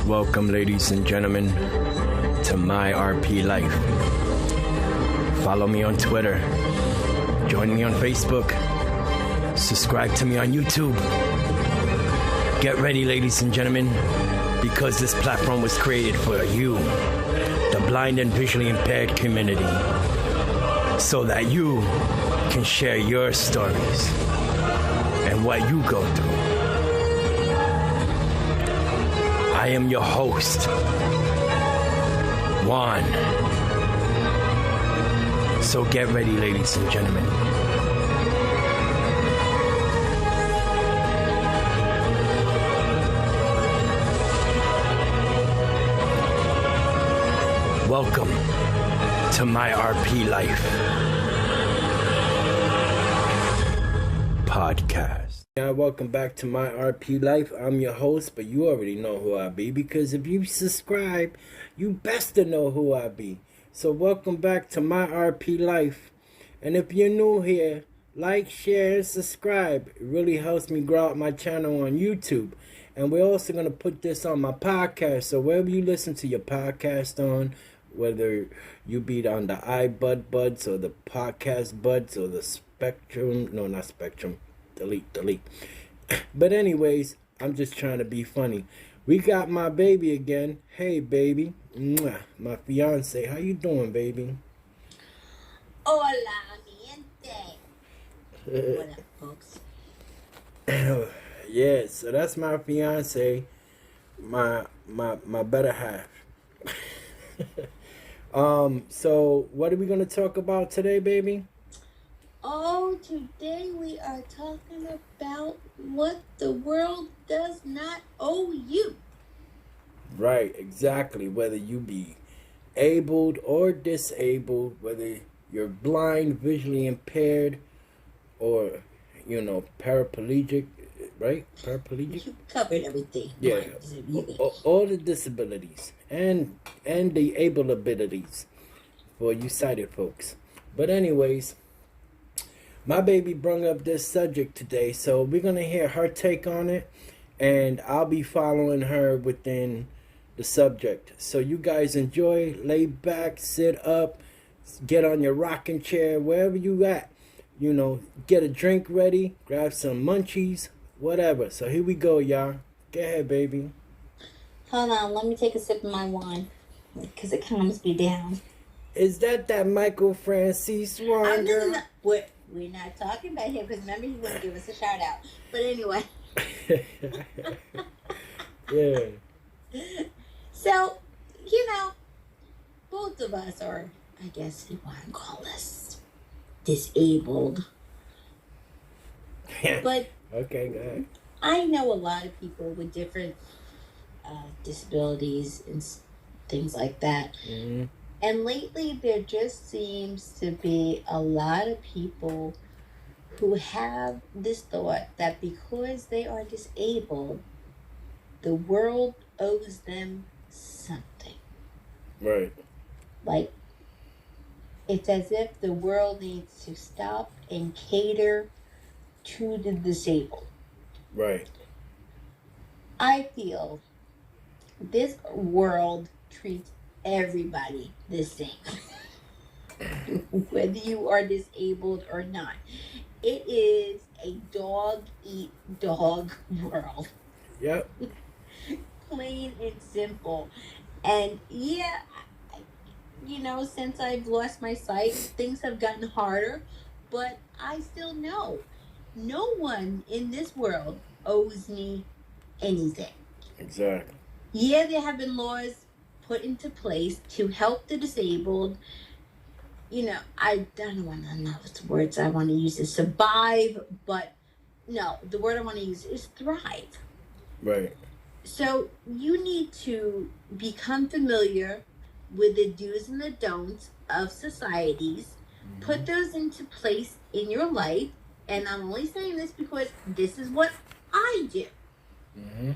Welcome, ladies and gentlemen, to my RP life. Follow me on Twitter. Join me on Facebook. Subscribe to me on YouTube. Get ready, ladies and gentlemen, because this platform was created for you, the blind and visually impaired community, so that you can share your stories and what you go through. I am your host, Juan. So get ready, ladies and gentlemen. Welcome to my RP Life podcast. Yeah, welcome back to my RP Life. I'm your host, but you already know who I be, because if you subscribe, you best to know who I be. So welcome back to my RP Life. And if you're new here, like, share, and subscribe. It really helps me grow out my channel on YouTube. And we're also going to put this on my podcast. So wherever you listen to your podcast on, whether you be on the iBud buds or the podcast buds or the Spectrum, no, not Spectrum, delete. But anyways, I'm just trying to be funny. We got my baby again. Hey, baby. Mwah. My fiance. How you doing, baby? Hola, mi gente. What up, folks? Yeah, so that's my fiance, my better half. So what are we gonna talk about today, baby? Oh, today we are talking about what the world does not owe you. Right, exactly. Whether you be abled or disabled, whether you're blind, visually impaired, or, paraplegic, right? Paraplegic? You covered everything. Yeah. All the disabilities and the able abilities for you sighted folks. But anyways, my baby brung up this subject today, so we're going to hear her take on it, and I'll be following her within the subject. So you guys enjoy, lay back, sit up, get on your rocking chair, wherever you at. Get a drink ready, grab some munchies, whatever. So here we go, y'all. Go ahead, baby. Hold on, let me take a sip of my wine, because it calms me down. Is that Michael Francis Swan, girl? We're not talking about him, because remember, he wouldn't give us a shout out. But anyway. Yeah. So, both of us are, I guess you want to call us disabled. But okay, go ahead. I know a lot of people with different disabilities and things like that. Mm-hmm. And lately, there just seems to be a lot of people who have this thought that because they are disabled, the world owes them something. Right. Like, it's as if the world needs to stop and cater to the disabled. Right. I feel this world treats everybody the same, whether you are disabled or not. It is a dog-eat-dog world. Yep. Plain and simple. And since I've lost my sight, things have gotten harder, but I still know no one in this world owes me anything. Exactly. Yeah, there have been laws put into place to help the disabled. I don't want to know what the words I want to use is survive, but no, the word I want to use is thrive. Right. So you need to become familiar with the do's and the don'ts of societies, put those into place in your life, and I'm only saying this because this is what I do. Mm-hmm.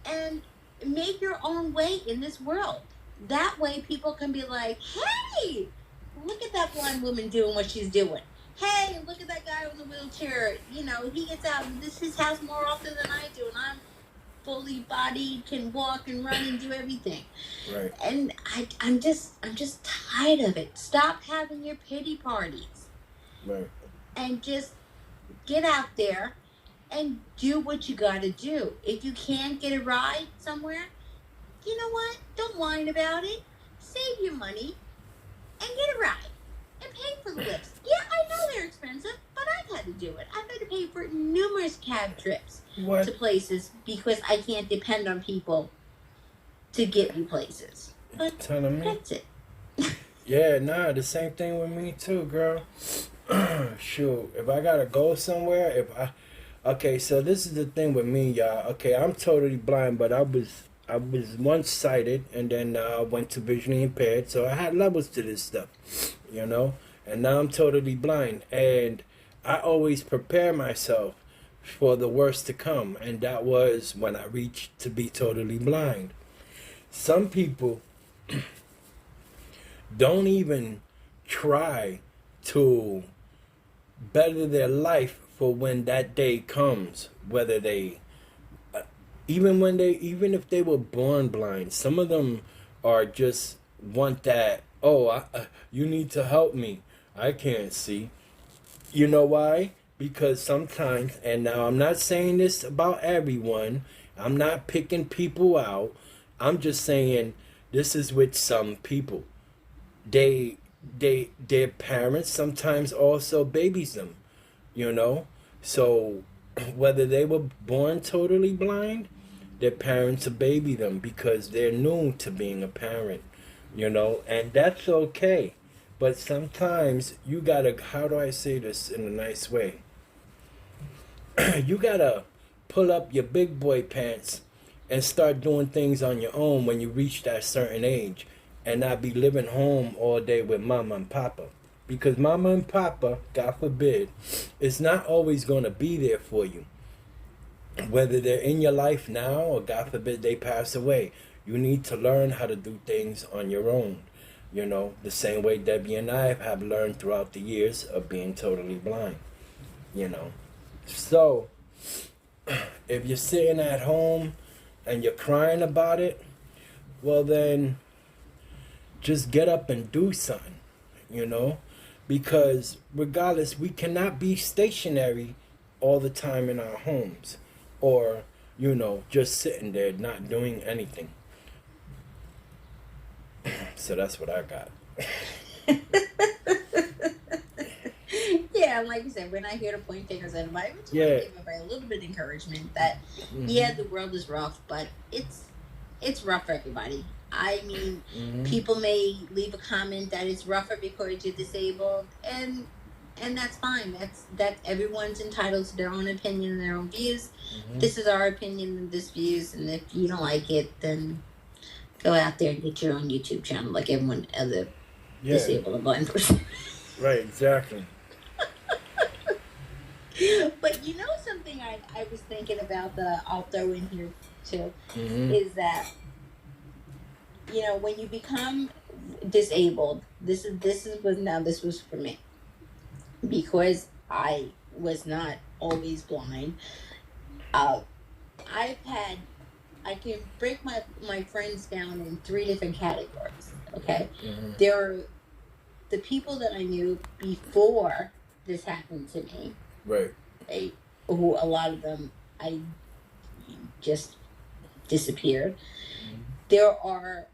And make your own way in this world. That way people can be like, hey, look at that blind woman doing what she's doing. Hey, look at that guy in the wheelchair. He gets out of his house more often than I do, and I'm fully bodied, can walk and run and do everything. Right. And I'm just tired of it. Stop having your pity parties. Right. And just get out there and do what you got to do. If you can't get a ride somewhere, you know what? Don't whine about it. Save your money and get a ride and pay for the lifts. Yeah, I know they're expensive, but I've had to do it. I've had to pay for numerous cab trips to places because I can't depend on people to get me places. But telling me? That's it. Yeah, nah, the same thing with me too, girl. Shoot, if I gotta go somewhere, okay, so this is the thing with me, y'all. Okay, I'm totally blind, but I was once sighted, and then I went to visually impaired, so I had levels to this stuff, you know. And now I'm totally blind, and I always prepare myself for the worst to come, and that was when I reached to be totally blind. Some people don't even try to better their life for when that day comes, whether they even if they were born blind, some of them are just want that, you need to help me, I can't see. You know why? Because sometimes, and now I'm not saying this about everyone, I'm not picking people out, I'm just saying this is with some people. Their parents sometimes also babies them, you know. So whether they were born totally blind, their parents baby them because they're new to being a parent, you know, and that's okay. But sometimes you gotta, how do I say this in a nice way? You gotta pull up your big boy pants and start doing things on your own when you reach that certain age, and not be living home all day with mama and papa. Because mama and papa, God forbid, is not always going to be there for you. Whether they're in your life now or God forbid they pass away, you need to learn how to do things on your own. You know, the same way Debbie and I have learned throughout the years of being totally blind. You know. So, if you're sitting at home and you're crying about it, well then, just get up and do something, you know, because regardless, we cannot be stationary all the time in our homes, or, you know, just sitting there not doing anything. So that's what I got. Yeah, like you said, we're not here to point fingers at anybody. We just want to give everybody a little bit of encouragement that, yeah, the world is rough, but it's rough for everybody. I mean, people may leave a comment that it's rougher because you're disabled, and that's fine. That everyone's entitled to their own opinion and their own views. This is our opinion and this views, and if you don't like it, then go out there and get your own YouTube channel like everyone other disabled or blind person. Right, exactly. But you know something I was thinking about that I'll throw in here too, is that, you know, when you become disabled, this was for me, because I was not always blind. I can break my friends down in 3 different categories. Okay, there are the people that I knew before this happened to me, right? Who a lot of them I just disappeared. There are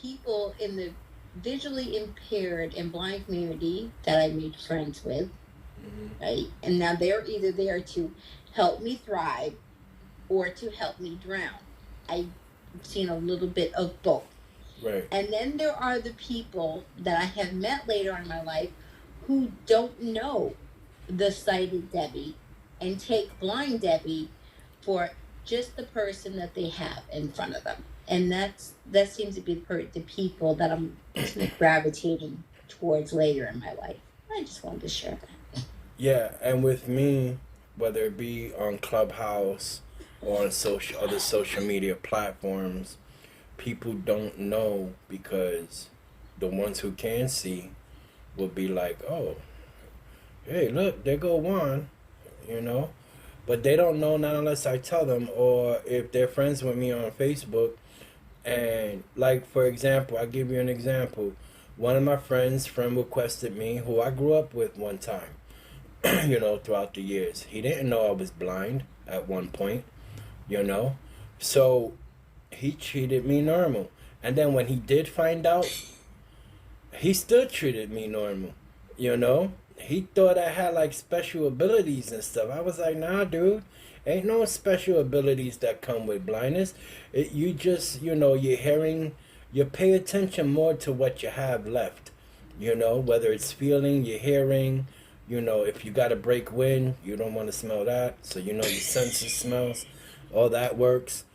people in the visually impaired and blind community that I made friends with, right? And now they're either there to help me thrive or to help me drown. I've seen a little bit of both. Right. And then there are the people that I have met later on in my life who don't know the sighted Debbie and take blind Debbie for just the person that they have in front of them. And that seems to be the people that I'm gravitating towards later in my life. I just wanted to share that. Yeah, and with me, whether it be on Clubhouse or on other social media platforms, people don't know, because the ones who can see will be like, oh, hey, look, there go Juan, you know. but they don't know not unless I tell them, or if they're friends with me on Facebook. And like, for example, I'll give you an example. One of my friend requested me, who I grew up with one time, throughout the years. He didn't know I was blind at one point, you know. So he treated me normal. And then when he did find out, he still treated me normal, you know. He thought I had like special abilities and stuff. I was like, nah, dude. Ain't no special abilities that come with blindness. You just, you're hearing, you pay attention more to what you have left. Whether it's feeling, you're hearing, if you got to break wind, you don't want to smell that. So, your senses smells, all that works.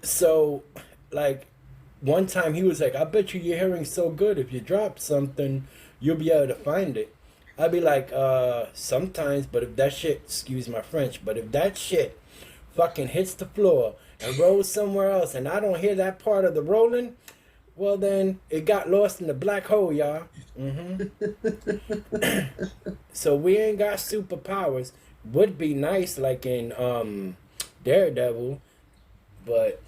So, like, one time he was like, I bet you your hearing's so good. If you drop something, you'll be able to find it. I'd be like, sometimes, but if that shit, excuse my French, but if that shit fucking hits the floor and rolls somewhere else and I don't hear that part of the rolling, well then, it got lost in the black hole, y'all. So we ain't got superpowers. Would be nice like in Daredevil, but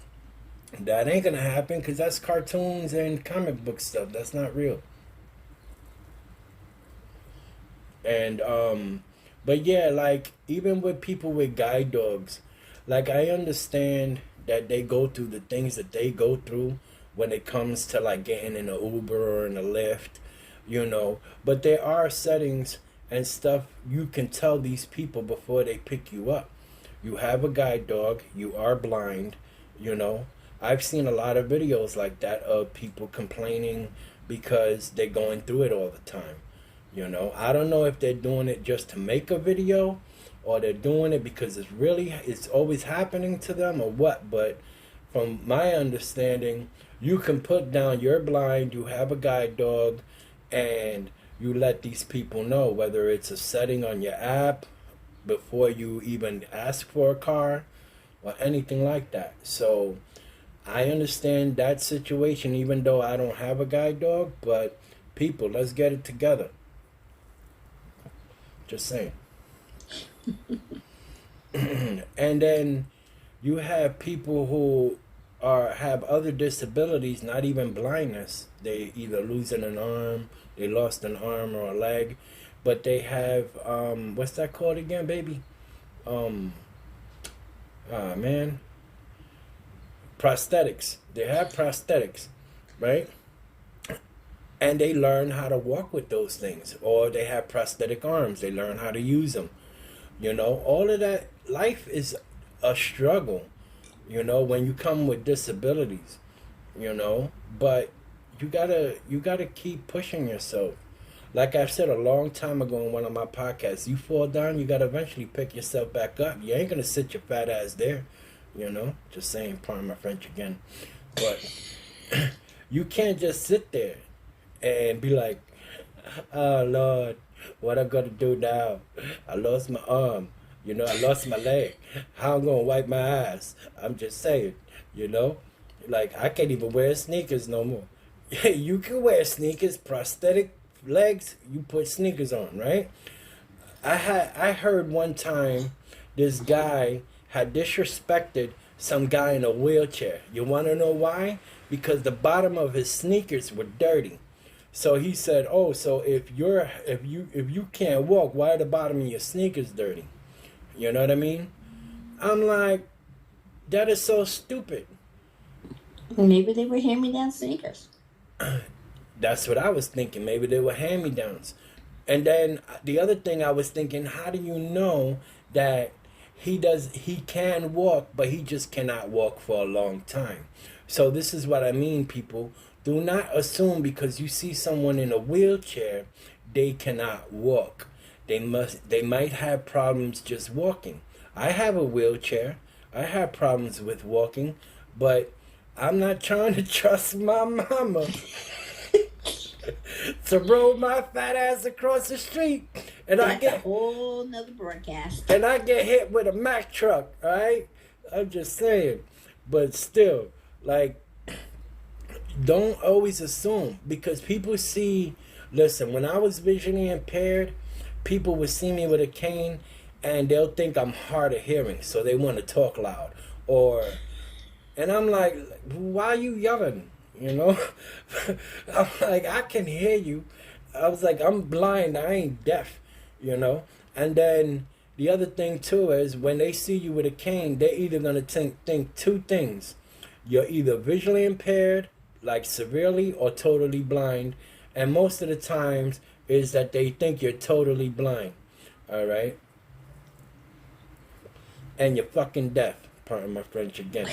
that ain't gonna happen because that's cartoons and comic book stuff. That's not real. And but yeah, like even with people with guide dogs, like I understand that they go through the things that they go through when it comes to like getting in an Uber or in a Lyft, but there are settings and stuff you can tell these people before they pick you up. You have a guide dog, you are blind, I've seen a lot of videos like that of people complaining because they're going through it all the time. I don't know if they're doing it just to make a video or they're doing it because it's always happening to them or what. But from my understanding, you can put down you're blind, you have a guide dog, and you let these people know, whether it's a setting on your app before you even ask for a car or anything like that. So I understand that situation even though I don't have a guide dog, but people, let's get it together. Just saying. And then you have people who have other disabilities, not even blindness. They either losing an arm, they lost an arm or a leg, but they have what's that called again, baby? Prosthetics. They have prosthetics, right? And they learn how to walk with those things. Or they have prosthetic arms. They learn how to use them. All of that. Life is a struggle, when you come with disabilities, But you gotta keep pushing yourself. Like I said a long time ago in one of my podcasts, you fall down, you gotta eventually pick yourself back up. You ain't gonna sit your fat ass there, Just saying, pardon my French again. But you can't just sit there and be like, oh Lord, what I gotta do now? I lost my arm, I lost my leg. How I'm gonna wipe my ass? I'm just saying, like I can't even wear sneakers no more. You can wear sneakers, prosthetic legs, you put sneakers on, right? I heard one time this guy had disrespected some guy in a wheelchair. You wanna know why? Because the bottom of his sneakers were dirty. So he said, "Oh, so if you can't walk, why are the bottom of your sneakers dirty?" You know what I mean? I'm like, that is so stupid. Maybe they were hand-me-down sneakers. That's what I was thinking. Maybe they were hand-me-downs. And then the other thing I was thinking, how do you know that he can walk, but he just cannot walk for a long time? So this is what I mean, people. Do not assume because you see someone in a wheelchair, they cannot walk. They might have problems just walking. I have a wheelchair. I have problems with walking, but I'm not trying to trust my mama to roll my fat ass across the street, and that's I get a whole nother broadcast. And I get hit with a Mack truck. All right, I'm just saying, but still, like. Don't always assume because people see. Listen, when I was visually impaired, people would see me with a cane and they'll think I'm hard of hearing, so they want to talk loud. And I'm like, why are you yelling? You know? I'm like, I can hear you. I was like, I'm blind, I ain't deaf, you know? And then the other thing too is when they see you with a cane, they're either gonna think two things. You're either visually impaired, like severely, or totally blind. And most of the times is that they think you're totally blind. Alright? And you're fucking deaf. Pardon my French again.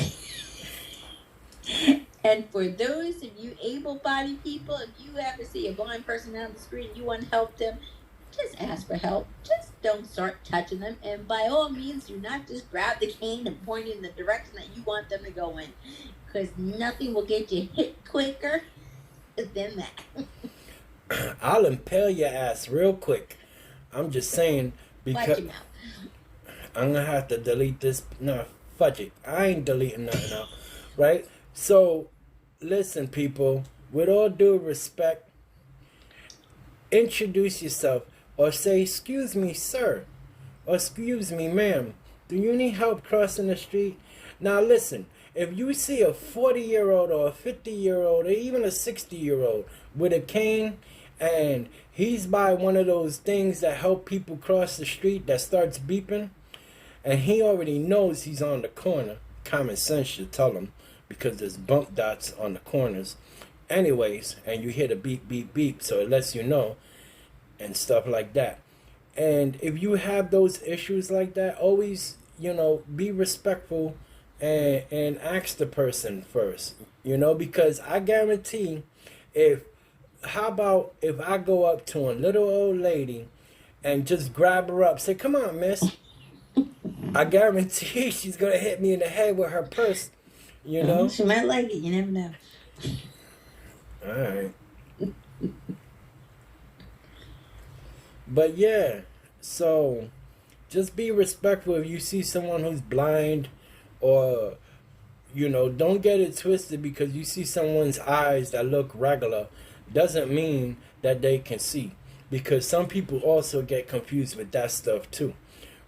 And for those of you able-bodied people, if you ever see a blind person on the street and you want to help them, just ask for help. Just don't start touching them. And by all means, do not just grab the cane and point in the direction that you want them to go in. Because nothing will get you hit quicker than that. I'll impale your ass real quick. I'm just saying, because Watch your mouth. I'm going to have to delete this. No, fudge it. I ain't deleting nothing out. Right? So, listen, people. With all due respect, introduce yourself. Or say, excuse me, sir. Or excuse me, ma'am. Do you need help crossing the street? Now, listen. If you see a 40-year-old or a 50-year-old or even a 60-year-old with a cane and he's by one of those things that help people cross the street that starts beeping, and he already knows he's on the corner, common sense should tell him, because there's bump dots on the corners. Anyways, and you hear the beep, beep, beep, so it lets you know, and stuff like that. And if you have those issues like that, always, be respectful and ask the person first, because I guarantee how about if I go up to a little old lady and just grab her up, say, come on, miss. I guarantee she's going to hit me in the head with her purse, She might like it. You never know. All right. But yeah, so just be respectful if you see someone who's blind, or, don't get it twisted because you see someone's eyes that look regular doesn't mean that they can see. Because some people also get confused with that stuff too,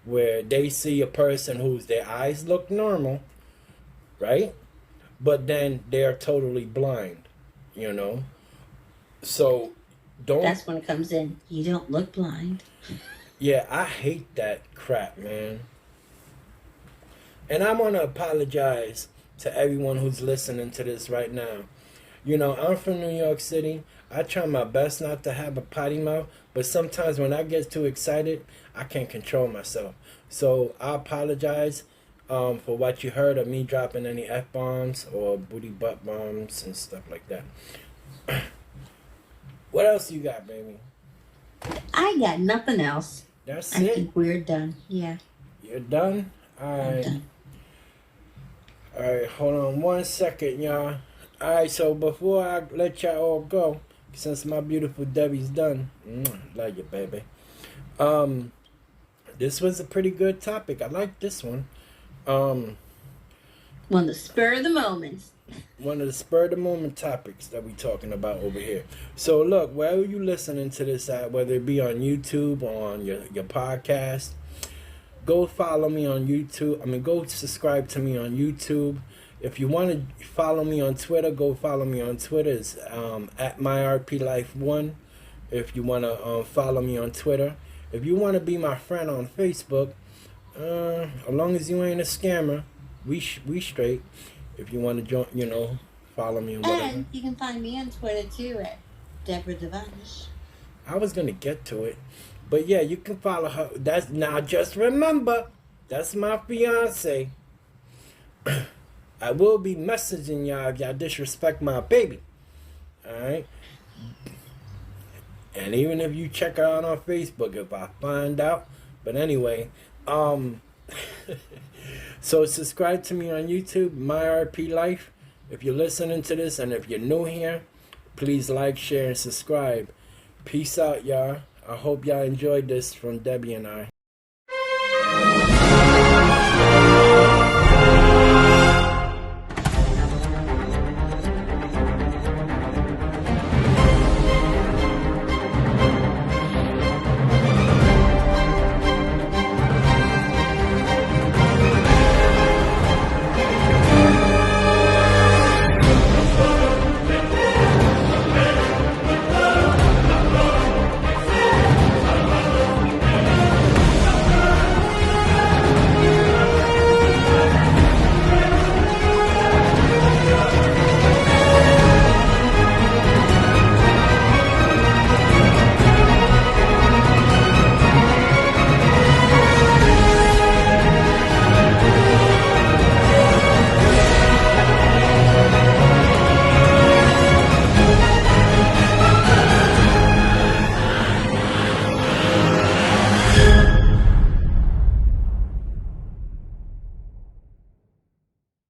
where they see a person whose their eyes look normal, right? But then they're totally blind, So don't. That's when it comes in. You don't look blind. Yeah, I hate that crap, man. And I want to apologize to everyone who's listening to this right now. I'm from New York City. I try my best not to have a potty mouth, but sometimes when I get too excited, I can't control myself. So I apologize for what you heard of me dropping any F-bombs or booty butt bombs and stuff like that. What else you got, baby? I got nothing else. That's I it? think we're done. Yeah. You're done? All right. I'm done. All right, hold on 1 second, y'all. All right, so before I let y'all all go, since my beautiful Debbie's done, love you, baby. This was a pretty good topic. I like this one. One of the spur of the moments. One of the spur of the moment topics that we talking about over here. So look, wherever you listening to this at, whether it be on YouTube or on your podcast, go follow me on YouTube. Go subscribe to me on YouTube. If you want to follow me on Twitter, go follow me on Twitter. It's at myrplife1. If you want to follow me on Twitter. If you want to be my friend on Facebook, as long as you ain't a scammer, we straight. If you want to join, follow me and whatever. And you can find me on Twitter too at Deborah Devonish. I was gonna get to it, but yeah, you can follow her. That's now. Just remember, that's my fiance. I will be messaging y'all if y'all disrespect my baby. All right. And even if you check her out on Facebook, if I find out. But anyway, so subscribe to me on YouTube, MyRPLife. If you're listening to this and if you're new here, please like, share, and subscribe. Peace out, y'all. I hope y'all enjoyed this from Debbie and I.